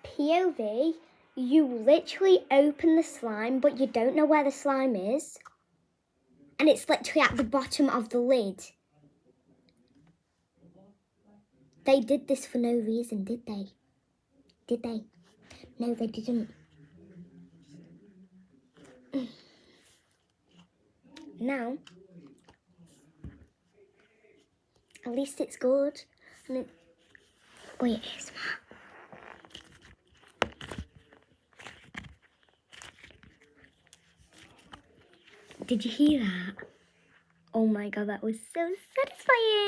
POV, you literally open the slime, but you don't know where the slime is. And it's literally at the bottom of the lid. They did this for no reason, did they? Did they? No, they didn't. Now, at least it's good. And it... Wait, it is. Did you hear that? Oh my god, that was so satisfying.